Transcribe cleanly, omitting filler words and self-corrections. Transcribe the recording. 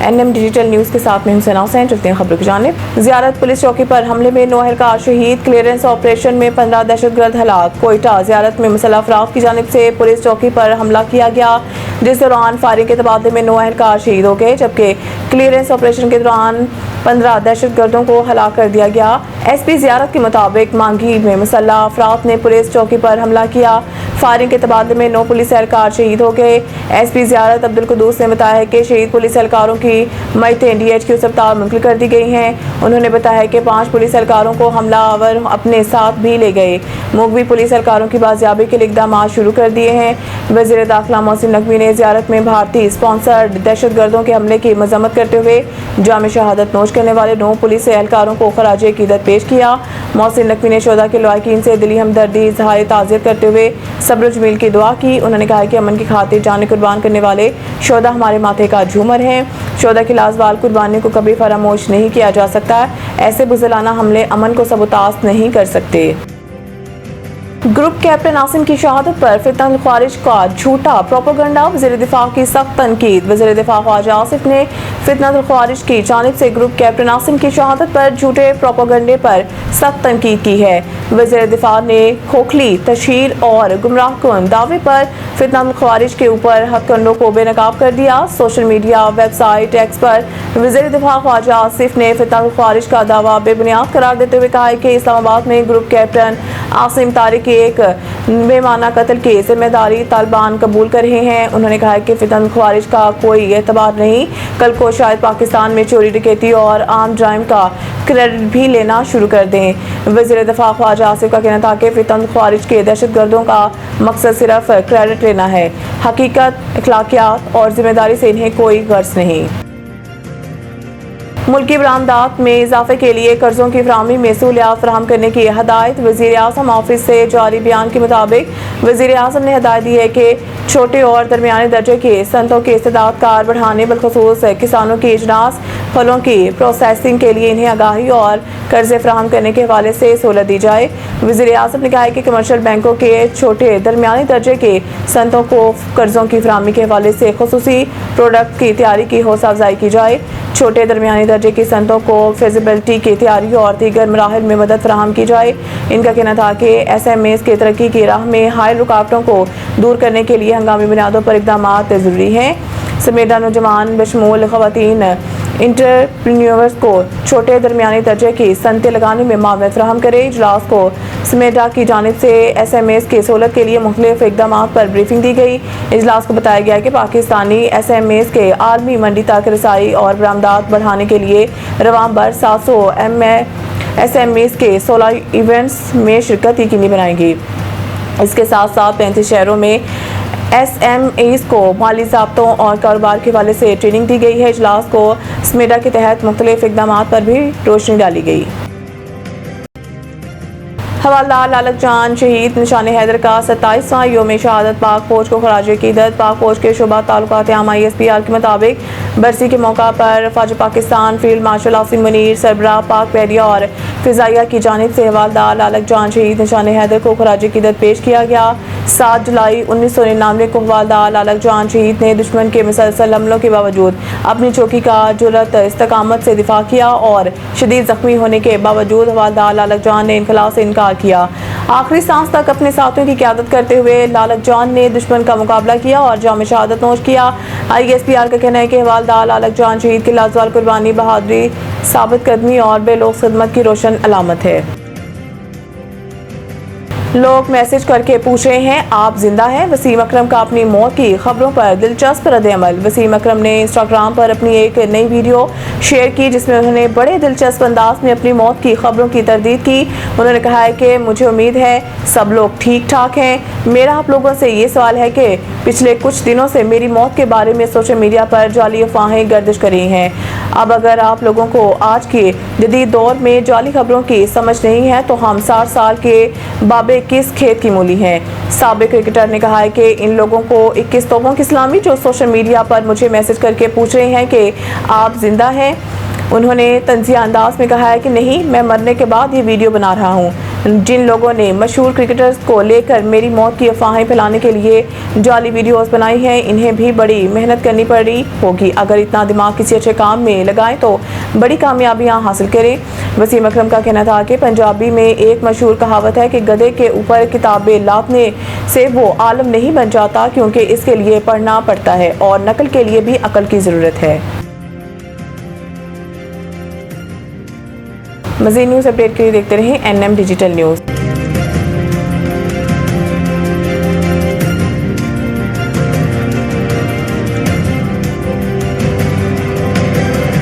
NM digital news के साथ में हुसैन हुसैन। चलते हैं खबरों की जानिब। ज़ियारत पुलिस चौकी पर हमले में 9 एहलकार शहीद। क्लियरेंस ऑपरेशन में 15 दहशतगर्द हलाक। कोयटा ज़ियारत में मुसल्लह अफराद की जानिब से पुलिस चौकी पर हमला किया गया, जिस दौरान फायरिंग के तबादले में 9 एहलकार शहीद हो गए, जबकि क्लियरेंस ऑपरेशन के दौरान 15 दहशतगर्दों को हलाक कर दिया गया। SP ज़ियारत के मुताबिक मांगी में मुसल्लह अफराद ने पुलिस चौकी पर हमला किया। फायरिंग के तबादले में 9 पुलिस एहलकार शहीद हो गए। SP ज़ियारत अब्दुल कुद्दूस ने बताया कि शहीद पुलिस एहलकारों की मयतें DHQ अस्पताल मुंतकिल कर दी गई हैं। उन्होंने बताया कि 5 पुलिस एहलकारों को हमलावर अपने साथ भी ले गए। मुगवी पुलिस एहलकारों की बाजियाबी के लिए इक़दाम शुरू कर दिए हैं। वज़ीर दाखिला मोहसिन नकवी ने ज़ियारत में भारतीय स्पॉन्सर्ड दहशतगर्दों के हमले की मजम्मत करते हुए जाम शहादत नोश करने वाले 9 पुलिस एहलकारों को खराजे अक़ीदत पेश किया। मोहसिन नकवी ने शोधा के लवाकिन से दिली हमदर्दी इज़हार ताज़ियत करते हुए सब्र जमील की दुआ की। उन्होंने कहा कि अमन की खातिर जान कुर्बान करने वाले शोधा हमारे माथे का झूमर हैं। शोधा की लाजवाल कुर्बानी को कभी फरामोश नहीं किया जा सकता। ऐसे बुज़दिलाना हमले अमन को सबूतास नहीं कर सकते। ग्रुप कैप्टन आसिम की शहादत पर फितनत ख्वारिज का झूठा प्रोपेगेंडा। वज़ीर दिफा की सख्त तनकीद। वज़ीर दिफा ख्वाजा आसिफ ने फितनत ख्वारिज की जानिब से ग्रुप कैप्टन आसिम की शहादत पर झूठे प्रोपेगेंडे पर सख्त तनकीद की है। वज़ीर दिफा ने खोखली तशहीर और गुमराहकुन दावे पर फितनत ख्वारिज के ऊपर हथकंडों को बेनकाब कर दिया। सोशल मीडिया, वेबसाइट, एक्स पर वज़ीर दिफा ख्वाजा आसिफ ने फितनत ख्वारिज का दावा बेबुनियाद करार देते हुए कहा है कि इस्लामाबाद में ग्रुप कैप्टन आसिम तारिक के एक बेमाना कत्ल की जिम्मेदारी तालिबान कबूल कर रहे हैं। उन्होंने कहा कि फितनत ख्वारिज का कोई एतबार नहीं। कल को शायद पाकिस्तान में चोरी डकैती और आम जराइम का क्रेडिट भी लेना शुरू कर दें। वज़ीर दिफा ख्वाजा आसिफ का कहना था कि फितनत ख्वारिज के दहशतगर्दों का मकसद सिर्फ क्रेडिट लेना है। हकीकत, अखलाकियात और जिम्मेदारी से इन्हें कोई गर्ज नहीं। मुल्की बरामदात में इजाफे के लिए कर्जों की फराहमी में सहूलियात फराहम करने की हदायत। वज़ीर आज़म ऑफिस से जारी बयान के मुताबिक वज़ीर आज़म ने हदायत दी है कि छोटे और दरमियाने दर्जे के सनतों के इस्तेदाद कार बढ़ाने, बिलखसूस किसानों की इजलास फलों की प्रोसेसिंग के लिए इन्हें आगाही और कर्जे फराहम करने के हवाले से सहूलत दी जाए। वज़ीर आज़म ने कहा है कि कमर्शियल बैंकों के छोटे दरमियाने दर्जे के सनतों को कर्जों की फराहमी के हवाले से खुसूसी प्रोडक्ट की तैयारी की हौसला अफजाई की जाए। छोटे दरमियानी दर्जे की सनतों को फिजिबिलिटी की तैयारी और दीगर मराहिल में मदद फराहम की जाए। इनका कहना था कि SMEs की तरक्की की राह में हायल रुकावटों को दूर करने के लिए हंगामी बुनियादों पर इक़दाम ज़रूरी हैं। समेटा नौजवान बशमूल ख़वातीन इंटरप्रेन्योर्स को छोटे दरमियानी दर्जे की सनतें लगाने में मावनत फराहम करे। इजलास को समेटा की जानिब से SMEs की सहूलत के लिए मुख्तलिफ इक़दाम पर ब्रीफिंग दी गई। इजलास को बताया गया कि पाकिस्तानी SMEs के आलमी मंडी तक रसाई और बरामदात बढ़ाने के लिए रवां बर 700 SMEs के 16 इवेंट्स में शिरकत यकीनी बनाएंगी। इसके साथ साथ 35 शहरों में SMEs को माली ज़ाब्तों और कारोबार के हवाले से ट्रेनिंग दी गई है। इजलास को स्मेडा के तहत मुख्तलिफ इक़दाम पर भी रोशनी डाली गई। हवालदार लालक जान शहीद निशान हैदर का 27वां योम शहादत। पाक फौज को खराज अक़ीदत। पाक फौज के शोबा ताल्लुकात आमा ISPR के मुताबिक बरसी के मौका पर फौज पाकिस्तान फील्ड मार्शल आसिम मुनीर सरबराह पाक बहरिया और फ़िज़ाइया की जानिब से हवालदार लालक जान शहीद निशान हैदर को खराज अक़ीदत पेश किया गया। 7 जुलाई 1999 को हवालदार लालक जान शहीद ने दुश्मन के मुसलसल हमलों के बावजूद अपनी चौकी का जुर्रत इस्तकामत से दिफा किया और शदीद जख्मी होने के बावजूद हवालदार लालक जान ने इनकलाब से इनकार किया। आखिरी सांस तक अपने साथियों की क़यादत करते हुए लालक जान ने दुश्मन का मुकाबला किया और जाम शहादत नोश किया। ISPR का कहना है कि हवालदार लालक जान शहीद की लाजवाल कुर्बानी, बहादुरी, साबित कदमी और बेलोस खिदमत की रोशन अलामत है। लोग मैसेज करके पूछ रहे हैं आप जिंदा हैं। वसीम अकरम का अपनी मौत की खबरों पर दिलचस्प रद्द-ए-अमल। वसीम अकरम ने इंस्टाग्राम पर अपनी एक नई वीडियो शेयर की जिसमें उन्होंने बड़े दिलचस्प अंदाज में अपनी मौत की खबरों की तरदीद की। उन्होंने कहा है कि मुझे उम्मीद है सब लोग ठीक ठाक हैं। मेरा आप लोगों से ये सवाल है कि पिछले कुछ दिनों से मेरी मौत के बारे में सोशल मीडिया पर जाली अफवाहें गर्दिश कर रही हैं। अब अगर आप लोगों को आज के जदीद दौर में जाली खबरों की समझ नहीं है तो हम 60 साल के बाबे किस खेत की मूली हैं। साबिक क्रिकेटर ने कहा है कि इन लोगों को 21 तोपों की सलामी जो सोशल मीडिया पर मुझे मैसेज करके पूछ रहे हैं कि आप जिंदा हैं। उन्होंने तंज़िया अंदाज में कहा है कि नहीं, मैं मरने के बाद ये वीडियो बना रहा हूँ। जिन लोगों ने मशहूर क्रिकेटर्स को लेकर मेरी मौत की अफवाहें फैलाने के लिए जाली वीडियोस बनाई हैं, इन्हें भी बड़ी मेहनत करनी पड़ी होगी। अगर इतना दिमाग किसी अच्छे काम में लगाएं तो बड़ी कामयाबियां हासिल करें। वसीम अकरम का कहना था कि पंजाबी में एक मशहूर कहावत है कि गधे के ऊपर किताबें लादने से वो आलम नहीं बन जाता, क्योंकि इसके लिए पढ़ना पड़ता है और नकल के लिए भी अकल की ज़रूरत है। मज़ीद न्यूज़ अपडेट के लिए देखते रहें NM डिजिटल न्यूज़।